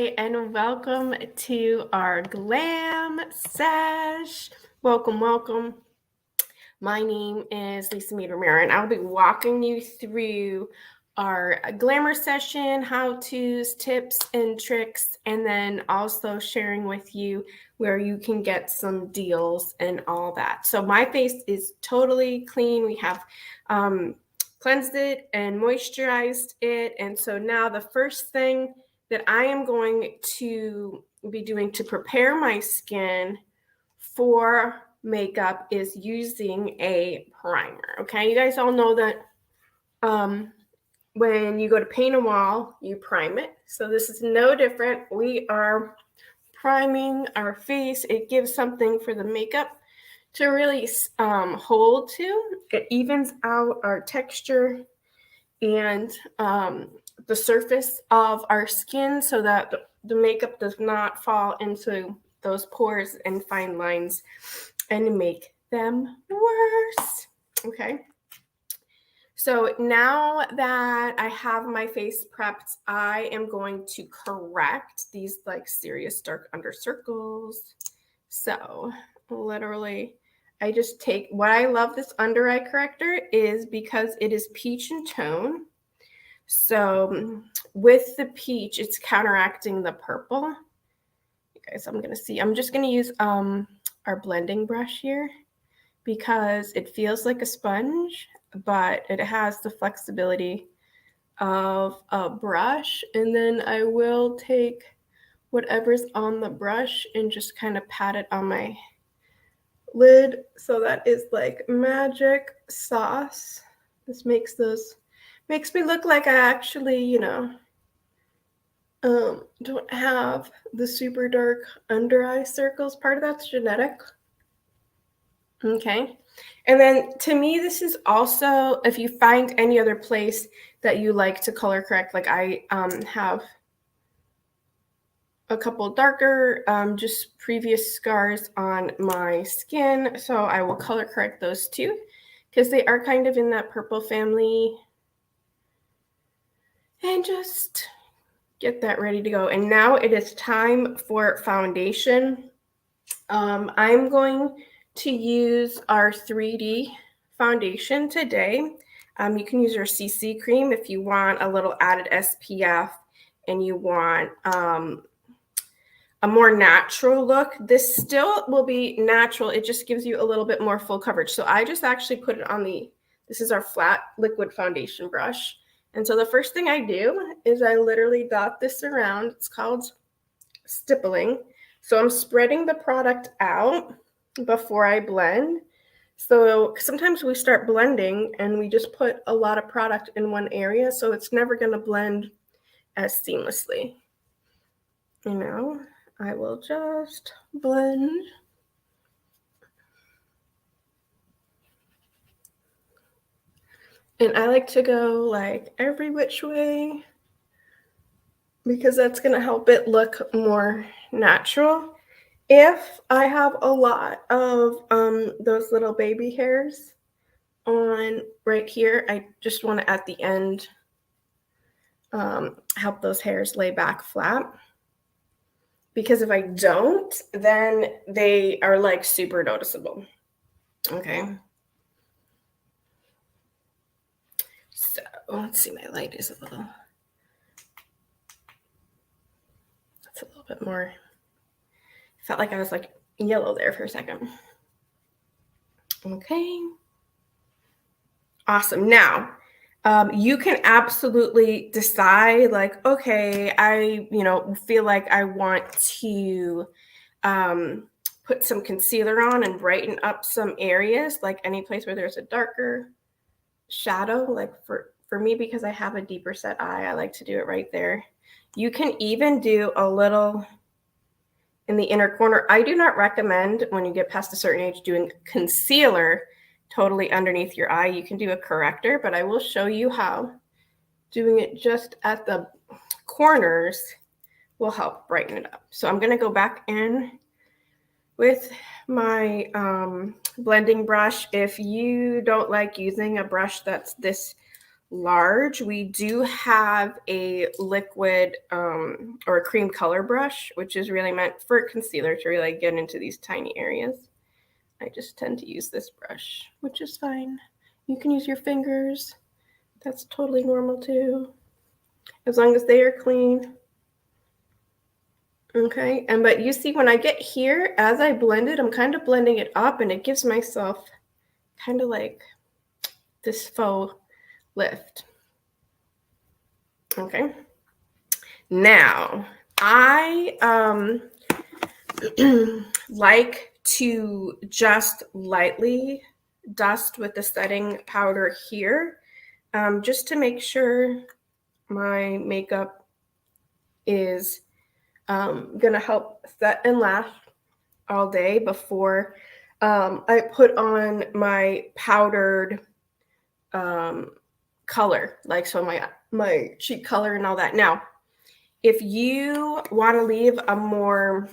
Hi, and welcome to our Glam Session. Welcome. My name is Lisa Ramirez, and I'll be walking you through our glamour session, how-tos, tips, and tricks, and then also sharing with you where you can get some deals and all that. So my face is totally clean. We have cleansed it and moisturized it. And so now the first thing that I am going to be doing to prepare my skin for makeup is using a primer. Okay, you guys all know that when you go to paint a wall, you prime it. So this is no different. We are priming our face. It gives something for the makeup to really hold to. It evens out our texture and the surface of our skin so that the makeup does not fall into those pores and fine lines and make them worse. Okay. So now that I have my face prepped, I am going to correct these like serious dark under circles. So literally, I just take, what I love this under eye corrector is because it is peach in tone. So with the peach, it's counteracting the purple. You guys, I'm just gonna use our blending brush here because it feels like a sponge, but it has the flexibility of a brush. And then I will take whatever's on the brush and just kind of pat it on my lid. So that is like magic sauce. This makes me look like I actually, don't have the super dark under eye circles. Part of that's genetic. Okay. And then to me, this is also, if you find any other place that you like to color correct, like I have a couple darker, just previous scars on my skin. So I will color correct those too, because they are kind of in that purple family. And just get that ready to go. And now it is time for foundation. I'm going to use our 3D foundation today. You can use your CC cream if you want a little added SPF and you want a more natural look. This still will be natural. It just gives you a little bit more full coverage. So I just actually put it on this is our flat liquid foundation brush. And so the first thing I do is I literally dot this around. It's called stippling. So I'm spreading the product out before I blend. So sometimes we start blending and we just put a lot of product in one area, so it's never going to blend as seamlessly. I will just blend. And I like to go like every which way because that's going to help it look more natural. If I have a lot of those little baby hairs on right here, I just want to at the end help those hairs lay back flat. Because if I don't, then they are like super noticeable. Okay. So let's see, my light is a little bit more. Felt like I was like yellow there for a second. Okay. Awesome. Now, you can absolutely decide like, okay, I, feel like I want to put some concealer on and brighten up some areas, like any place where there's a darker shadow, like for me, because I have a deeper set eye, I like to do it right there. You can even do a little in the inner corner. I do not recommend when you get past a certain age doing concealer totally underneath your eye. You can do a corrector, but I will show you how doing it just at the corners will help brighten it up. So I'm going to go back in with my blending brush. If you don't like using a brush that's this large, we do have a liquid or a cream color brush, which is really meant for concealer to really get into these tiny areas. I just tend to use this brush, which is fine. You can use your fingers. That's totally normal too, as long as they are clean. Okay, and but you see when I get here, as I blend it, I'm kind of blending it up, and it gives myself kind of like this faux lift. Okay, now I like to just lightly dust with the setting powder here, just to make sure my makeup is gonna help set and last all day before I put on my powdered color, like so my cheek color and all that. Now, if you want to leave a more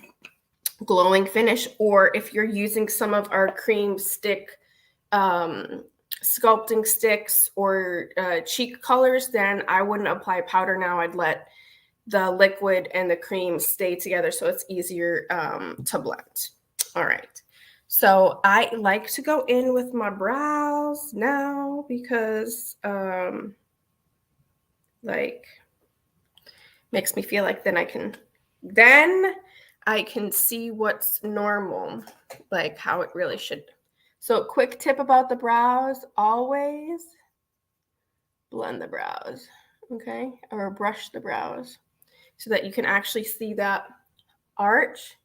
glowing finish, or if you're using some of our cream stick sculpting sticks or cheek colors, then I wouldn't apply powder now. I'd let the liquid and the cream stay together so it's easier to blend. All right. So I like to go in with my brows now because like makes me feel like then I can see what's normal, like how it really should. So quick tip about the brows, always blend the brows, okay? Or brush the brows so that you can actually see that arch.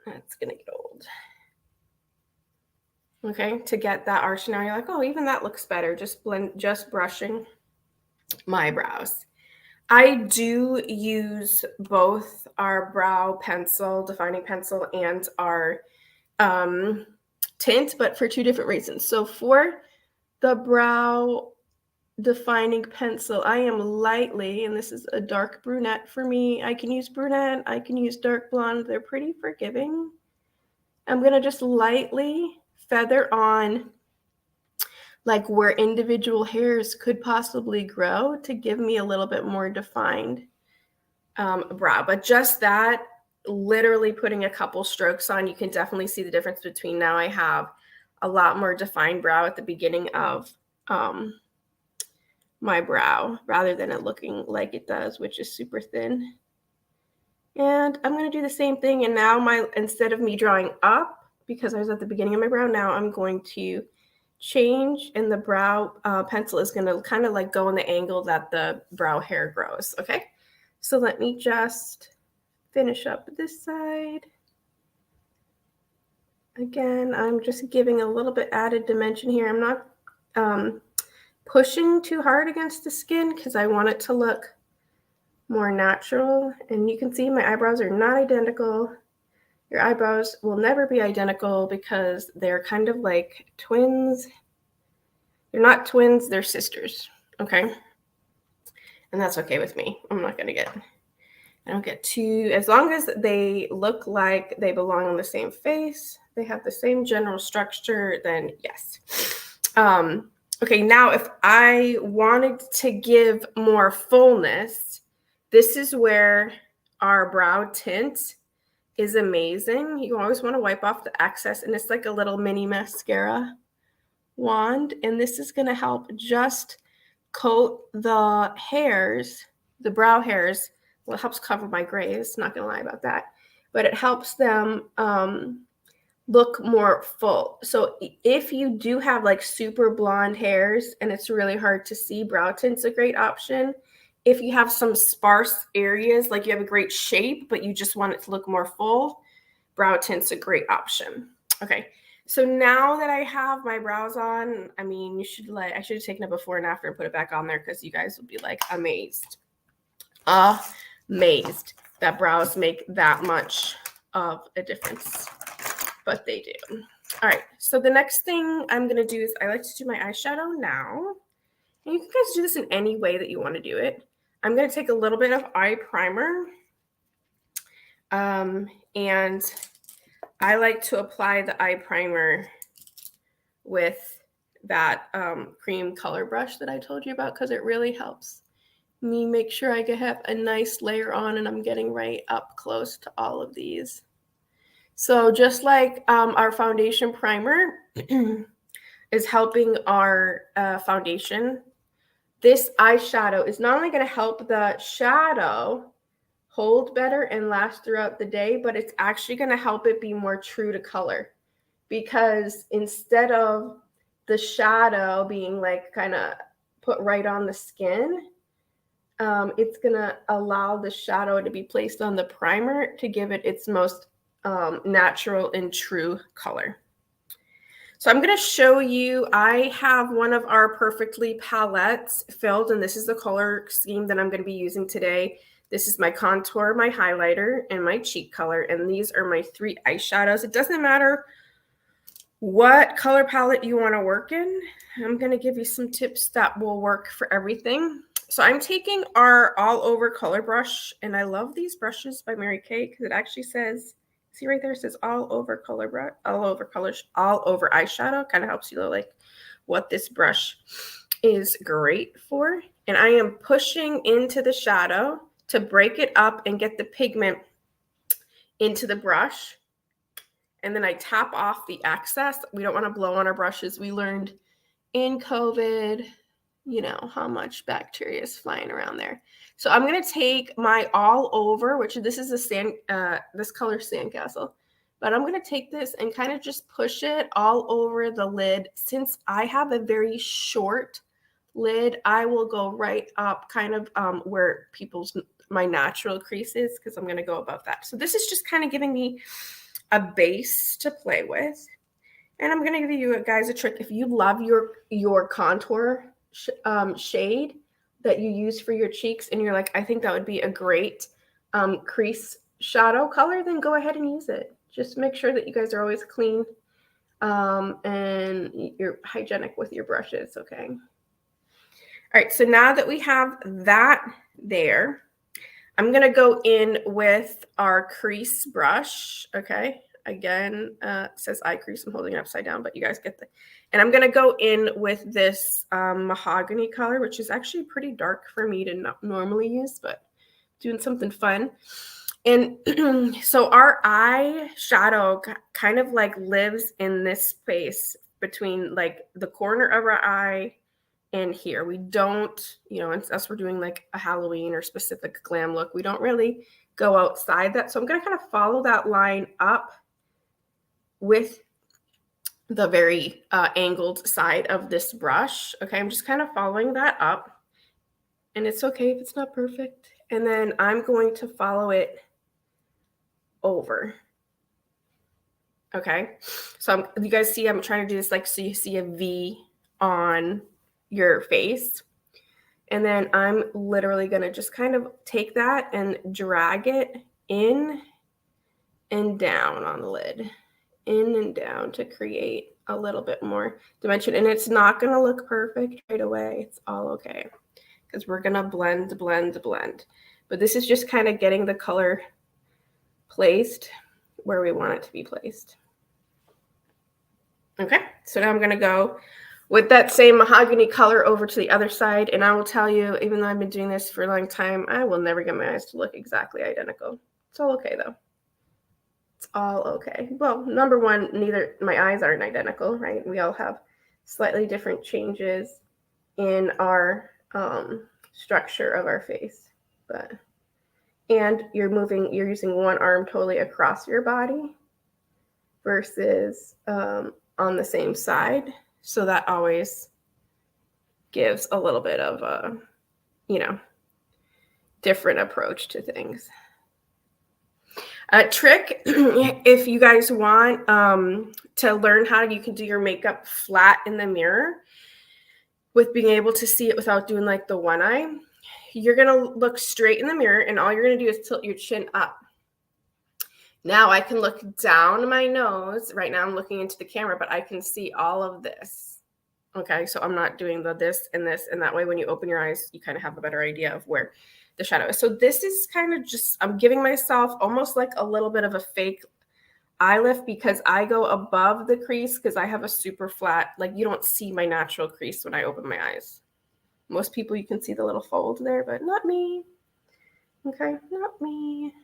That's gonna get old. Okay, to get that arch now, you're like, oh, even that looks better. Just brushing my brows. I do use both our brow pencil, defining pencil, and our tint, but for two different reasons. So for the brow defining pencil, I am lightly, and this is a dark brunette for me. I can use brunette, I can use dark blonde. They're pretty forgiving. I'm going to just lightly feather on like where individual hairs could possibly grow to give me a little bit more defined brow. But just that, literally putting a couple strokes on, you can definitely see the difference between now I have a lot more defined brow at the beginning of my brow rather than it looking like it does, which is super thin. And I'm going to do the same thing. And now instead of me drawing up because I was at the beginning of my brow, now I'm going to change, and the brow pencil is going to kind of like go in the angle that the brow hair grows. Okay, so let me just finish up this side. Again, I'm just giving a little bit added dimension here. I'm not pushing too hard against the skin because I want it to look more natural. And you can see my eyebrows are not identical. Your eyebrows will never be identical because they're kind of like twins. They're not twins, they're sisters, okay? And that's okay with me. I don't get too, as long as they look like they belong on the same face, they have the same general structure, then yes. Okay, now if I wanted to give more fullness, this is where our brow tint is amazing. You always want to wipe off the excess, and it's like a little mini mascara wand, and this is going to help just coat the hairs, the brow hairs. Well, it helps cover my grays, not going to lie about that, but it helps them look more full. So if you do have like super blonde hairs and it's really hard to see, brow tint's a great option. If you have some sparse areas, like you have a great shape, but you just want it to look more full, brow tint's a great option. Okay, so now that I have my brows on, I mean, I should have taken a before and after and put it back on there because you guys will be like amazed that brows make that much of a difference, but they do. All right, so the next thing I'm going to do is I like to do my eyeshadow now. And you can guys do this in any way that you want to do it. I'm going to take a little bit of eye primer. And I like to apply the eye primer with that cream color brush that I told you about, because it really helps me make sure I can have a nice layer on, and I'm getting right up close to all of these. So just like our foundation primer is helping our foundation, this eyeshadow is not only going to help the shadow hold better and last throughout the day, but it's actually going to help it be more true to color, because instead of the shadow being like kind of put right on the skin, it's going to allow the shadow to be placed on the primer to give it its most natural and true color. So I'm going to show you, I have one of our Perfectly palettes filled, and this is the color scheme that I'm going to be using today. This is my contour, my highlighter, and my cheek color, and these are my 3 eyeshadows. It doesn't matter what color palette you want to work in. I'm going to give you some tips that will work for everything. So I'm taking our all over color brush, and I love these brushes by Mary Kay because it actually says, see right there, it says all over color brush, all over colors, all over eyeshadow. Kind of helps you know like what this brush is great for. And I am pushing into the shadow to break it up and get the pigment into the brush. And then I tap off the excess. We don't want to blow on our brushes. We learned in COVID, you know, how much bacteria is flying around there. So I'm going to take my all over, which this is a this color sandcastle, but I'm going to take this and kind of just push it all over the lid. Since I have a very short lid, I will go right up kind of where my natural crease is, because I'm going to go above that. So this is just kind of giving me a base to play with. And I'm going to give you guys a trick. If you love your contour shade that you use for your cheeks, and you're like, I think that would be a great crease shadow color, then go ahead and use it. Just make sure that you guys are always clean and you're hygienic with your brushes, okay? All right, so now that we have that there, I'm going to go in with our crease brush, okay? Again, it says eye crease. I'm holding it upside down, but you guys get the. And I'm going to go in with this mahogany color, which is actually pretty dark for me to not normally use, but doing something fun. And so our eye shadow kind of like lives in this space between like the corner of our eye and here. We don't, you know, unless we're doing like a Halloween or specific glam look, we don't really go outside that. So I'm going to kind of follow that line up with the very angled side of this brush. Okay, I'm just kind of following that up, and it's okay if it's not perfect. And then I'm going to follow it over. Okay, so you guys see I'm trying to do this like so you see a V on your face. And then I'm literally going to just kind of take that and drag it in and down on the lid, in and down, to create a little bit more dimension. And it's not going to look perfect right away. It's all okay, because we're going to blend. But this is just kind of getting the color placed where we want it to be placed. Okay, so now I'm going to go with that same mahogany color over to the other side. And I will tell you, even though I've been doing this for a long time, I will never get my eyes to look exactly identical. It's all okay, though. It's all okay. Well, number one, neither my eyes aren't identical, right? We all have slightly different changes in our structure of our face. And you're using one arm totally across your body versus on the same side. So that always gives a little bit of a, you know, different approach to things. A trick, if you guys want to learn how you can do your makeup flat in the mirror with being able to see it without doing like the one eye, you're going to look straight in the mirror, and all you're going to do is tilt your chin up. Now I can look down my nose. Right now I'm looking into the camera, but I can see all of this. Okay, so I'm not doing this, and that way when you open your eyes, you kind of have a better idea of where the shadow is. So this is kind of just, I'm giving myself almost like a little bit of a fake eye lift because I go above the crease because I have a super flat, like you don't see my natural crease when I open my eyes. Most people, you can see the little fold there, but not me. Okay, not me.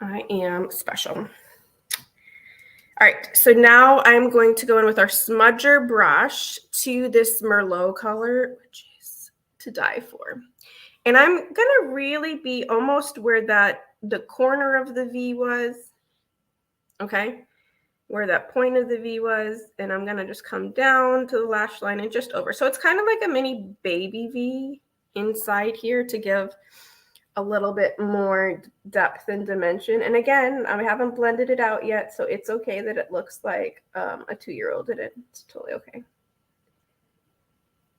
I am special. All right, so now I'm going to go in with our smudger brush to this Merlot color, which is to die for. And I'm gonna really be almost where the corner of the V was, okay? Where that point of the V was, and I'm gonna just come down to the lash line and just over. So it's kind of like a mini baby V inside here to give a little bit more depth and dimension. And again, I haven't blended it out yet, so it's okay that it looks like a 2-year-old did it. It's totally okay.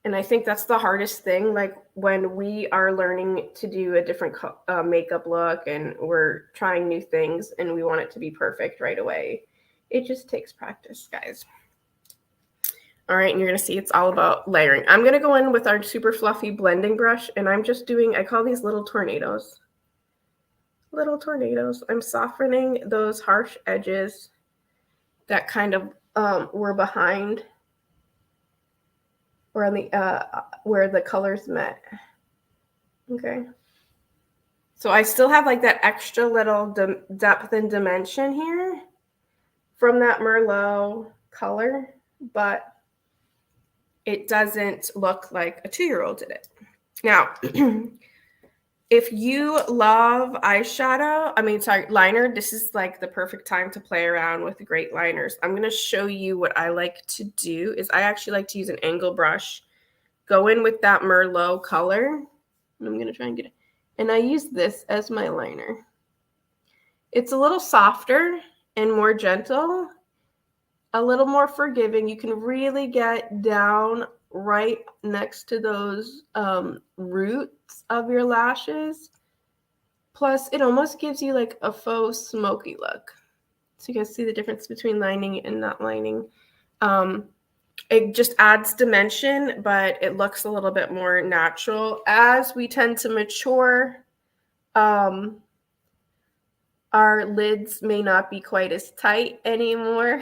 And I think that's the hardest thing, like when we are learning to do a different makeup look and we're trying new things and we want it to be perfect right away. It just takes practice, guys. All right, and you're gonna see it's all about layering. I'm gonna go in with our super fluffy blending brush, and I'm just doing, I call these little tornadoes. Little tornadoes. I'm softening those harsh edges that kind of were behind or on the where the colors met. Okay. So I still have like that extra little depth and dimension here from that Merlot color, but it doesn't look like a 2-year-old did it. Now, if you love eyeshadow, liner, this is like the perfect time to play around with great liners. I'm going to show you what I like to do is I actually like to use an angle brush, go in with that Merlot color, and I'm going to try and get it. And I use this as my liner. It's a little softer and more gentle, a little more forgiving. You can really get down right next to those roots of your lashes. Plus, it almost gives you like a faux smoky look. So you guys see the difference between lining and not lining. It just adds dimension, but it looks a little bit more natural. As we tend to mature, our lids may not be quite as tight anymore.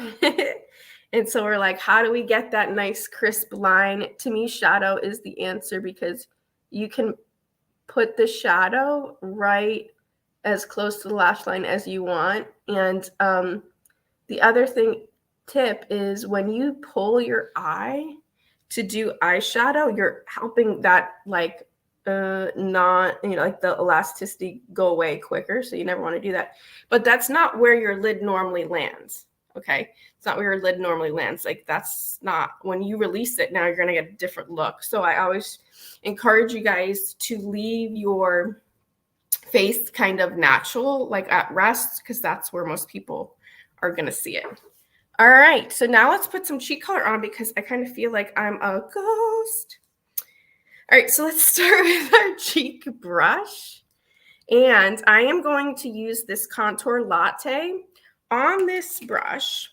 And so we're like, how do we get that nice crisp line? To me, shadow is the answer because you can put the shadow right as close to the lash line as you want. And the other tip is when you pull your eye to do eyeshadow, you're helping that like like the elasticity go away quicker. So you never want to do that. But that's not where your lid normally lands. Okay. It's not where your lid normally lands. Like that's not when you release it. Now you're going to get a different look. So I always encourage you guys to leave your face kind of natural, like at rest, because that's where most people are going to see it. All right. So now let's put some cheek color on because I kind of feel like I'm a ghost. All right. So let's start with our cheek brush. And I am going to use this Contour Latte. On this brush,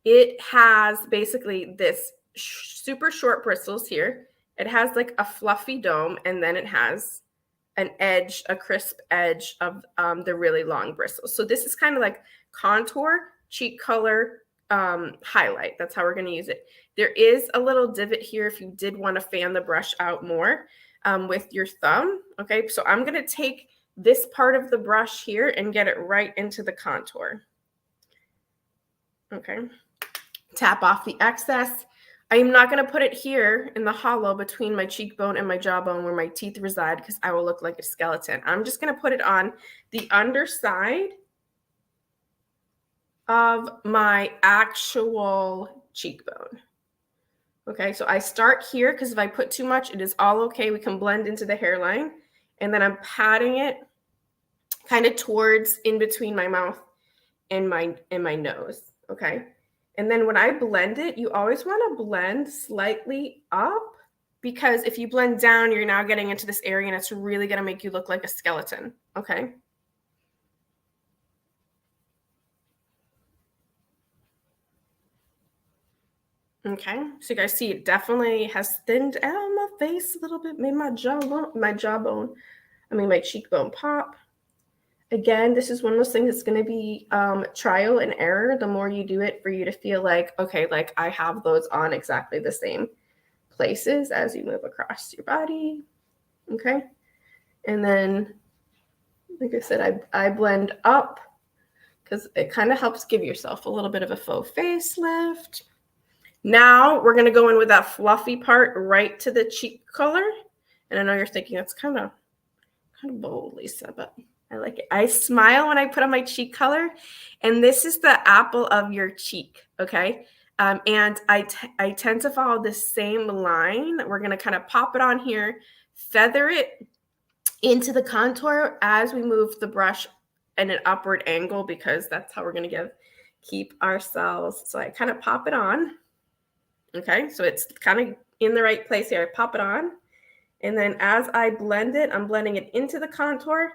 it has basically this super short bristles here. It has like a fluffy dome, and then it has an edge, a crisp edge of the really long bristles. So this is kind of like contour, cheek color, highlight. That's how we're going to use it. There is a little divot here if you did want to fan the brush out more with your thumb. Okay, so I'm going to take this part of the brush here and get it right into the contour. Okay, tap off the excess. I am not going to put it here in the hollow between my cheekbone and my jawbone where my teeth reside because I will look like a skeleton. I'm just going to put it on the underside of my actual cheekbone. Okay, so I start here because if I put too much, it is all okay. We can blend into the hairline. And then I'm patting it kind of towards in between my mouth and my nose. Okay. And then when I blend it, you always want to blend slightly up because if you blend down, you're now getting into this area and it's really going to make you look like a skeleton. Okay. Okay. So you guys see it definitely has thinned out my face a little bit, made my cheekbone pop. Again, this is one of those things that's going to be trial and error. The more you do it, for you to feel like, okay, like I have those on exactly the same places as you move across your body. Okay. And then, like I said, I blend up because it kind of helps give yourself a little bit of a faux facelift. Now we're going to go in with that fluffy part right to the cheek color. And I know you're thinking that's kind of bold, Lisa, but I like it. I smile when I put on my cheek color, and this is the apple of your cheek, okay? And I tend to follow the same line. We're going to kind of pop it on here, feather it into the contour as we move the brush in an upward angle, because that's how we're going to keep ourselves. So I kind of pop it on, okay? So it's kind of in the right place here. I pop it on. And then as I blend it, I'm blending it into the contour,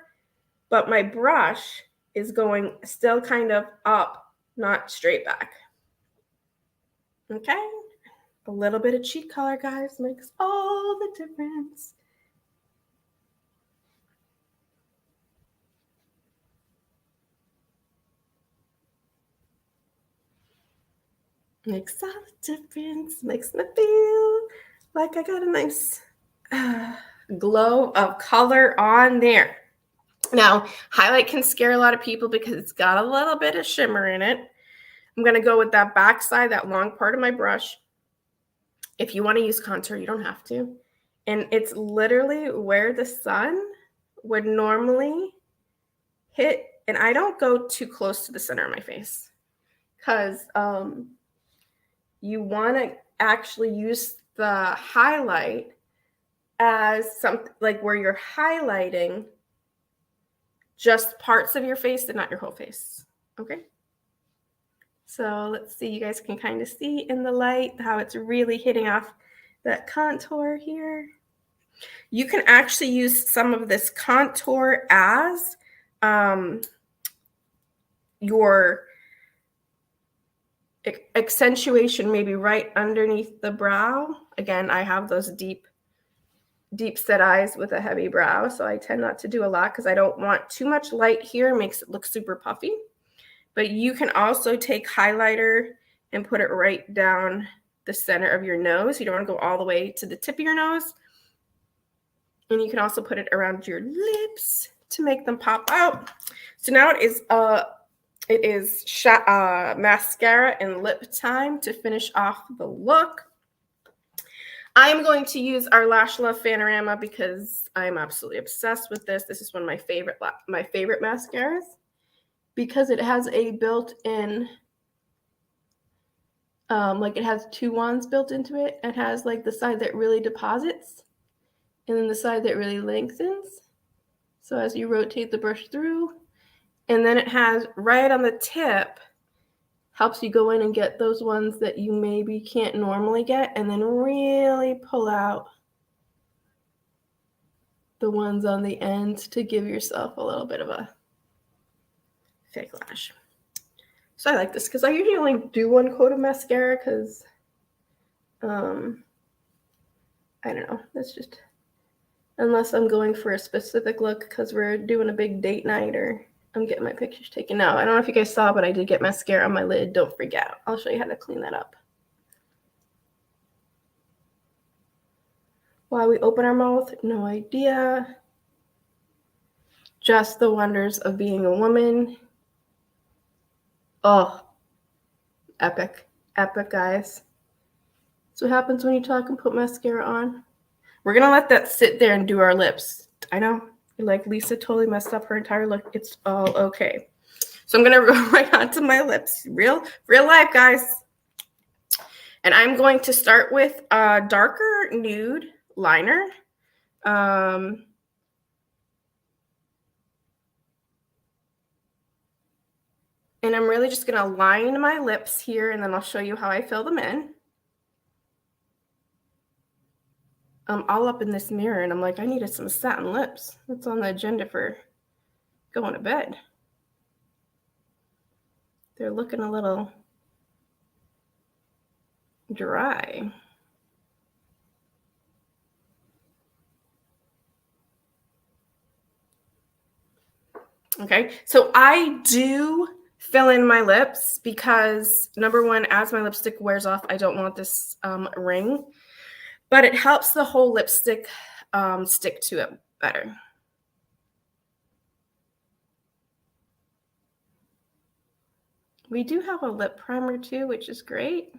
but my brush is going still kind of up, not straight back. Okay? A little bit of cheek color, guys, makes all the difference. Makes all the difference. Makes me feel like I got a nice glow of color on there. Now, highlight can scare a lot of people because it's got a little bit of shimmer in it. I'm going to go with that back side, that long part of my brush. If you want to use contour, you don't have to. And it's literally where the sun would normally hit. And I don't go too close to the center of my face because you want to actually use the highlight as something like where you're highlighting just parts of your face and not your whole face. Okay. So let's see, you guys can kind of see in the light how it's really hitting off that contour here. You can actually use some of this contour as your accentuation, maybe right underneath the brow. Again, I have those deep set eyes with a heavy brow, so I tend not to do a lot because I don't want too much light here. It makes it look super puffy. But you can also take highlighter and put it right down the center of your nose. You don't want to go all the way to the tip of your nose. And you can also put it around your lips to make them pop out. So now it is mascara and lip time to finish off the look. I am going to use our Lash Love Fanorama because I'm absolutely obsessed with this. This is one of my favorite mascaras because it has a built-in, like it has two wands built into it. It has like the side that really deposits and then the side that really lengthens. So as you rotate the brush through, and then it has right on the tip, helps you go in and get those ones that you maybe can't normally get, and then really pull out the ones on the end to give yourself a little bit of a fake lash. So I like this because I usually only do one coat of mascara because, I don't know, that's just, unless I'm going for a specific look because we're doing a big date night or I'm getting my pictures taken. Now, I don't know if you guys saw, but I did get mascara on my lid. Don't forget. I'll show you how to clean that up. Why we open our mouth? No idea. Just the wonders of being a woman. Oh, epic. Epic, guys. That's what happens when you talk and put mascara on. We're going to let that sit there and do our lips. I know. You're like, Lisa totally messed up her entire look. It's all okay. So I'm going to go right onto my lips. Real life, guys. And I'm going to start with a darker nude liner. And I'm really just going to line my lips here, and then I'll show you how I fill them in. I'm all up in this mirror, and I'm like, I needed some satin lips. That's on the agenda for going to bed. They're looking a little dry. Okay, so I do fill in my lips because number one, as my lipstick wears off, I don't want this ring, but it helps the whole lipstick stick to it better. We do have a lip primer too, which is great.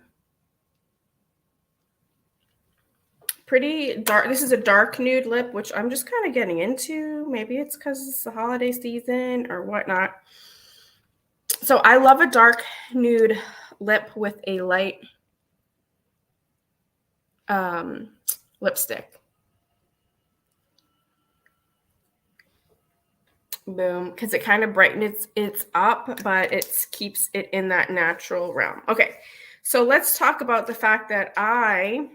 Pretty dark. This is a dark nude lip, which I'm just kind of getting into. Maybe it's because it's the holiday season or whatnot. So I love a dark nude lip with a light lipstick. Boom, because it kind of brightens it's up, but it keeps it in that natural realm. Okay, so let's talk about the fact that I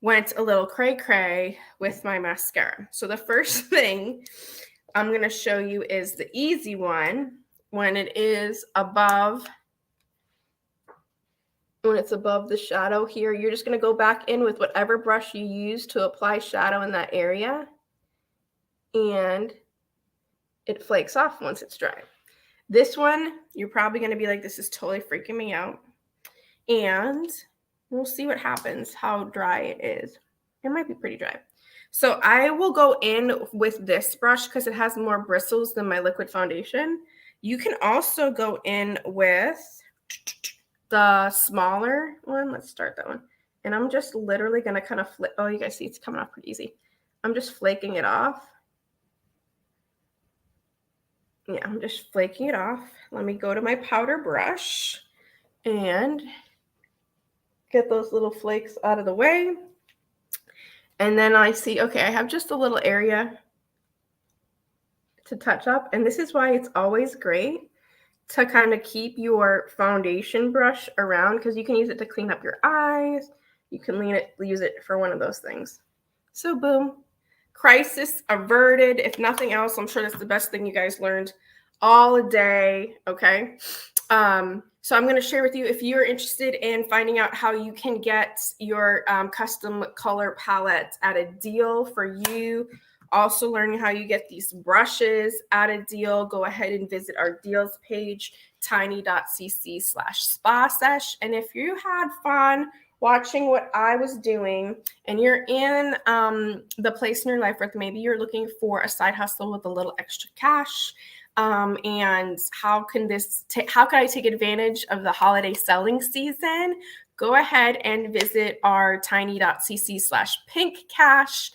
went a little cray-cray with my mascara. So the first thing I'm going to show you is the easy one. When it's above the shadow here, you're just going to go back in with whatever brush you use to apply shadow in that area, and it flakes off once it's dry. This one, you're probably going to be like, this is totally freaking me out. And we'll see what happens, how dry it is. It might be pretty dry. So I will go in with this brush because it has more bristles than my liquid foundation. You can also go in with the smaller one. Let's start that one. And I'm just literally going to kind of flip. Oh, you guys see it's coming off pretty easy. I'm just flaking it off. Yeah, I'm just flaking it off. Let me go to my powder brush and get those little flakes out of the way. And then I see, okay, I have just a little area to touch up. And this is why it's always great to kind of keep your foundation brush around, because you can use it to clean up your eyes. You can use it for one of those things. So boom, crisis averted. If nothing else, I'm sure that's the best thing you guys learned all day. Okay. So I'm going to share with you, if you're interested in finding out how you can get your custom color palette at a deal for you, also learning how you get these brushes at a deal, go ahead and visit our deals page, tiny.cc/spa-sesh. And if you had fun watching what I was doing and you're in the place in your life where maybe you're looking for a side hustle with a little extra cash, and how can I take advantage of the holiday selling season? Go ahead and visit our tiny.cc/pinkcash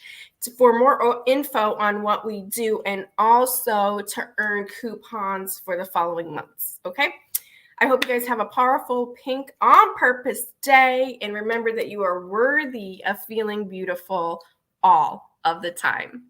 for more info on what we do, and also to earn coupons for the following months. Okay. I hope you guys have a powerful pink on purpose day, and remember that you are worthy of feeling beautiful all of the time.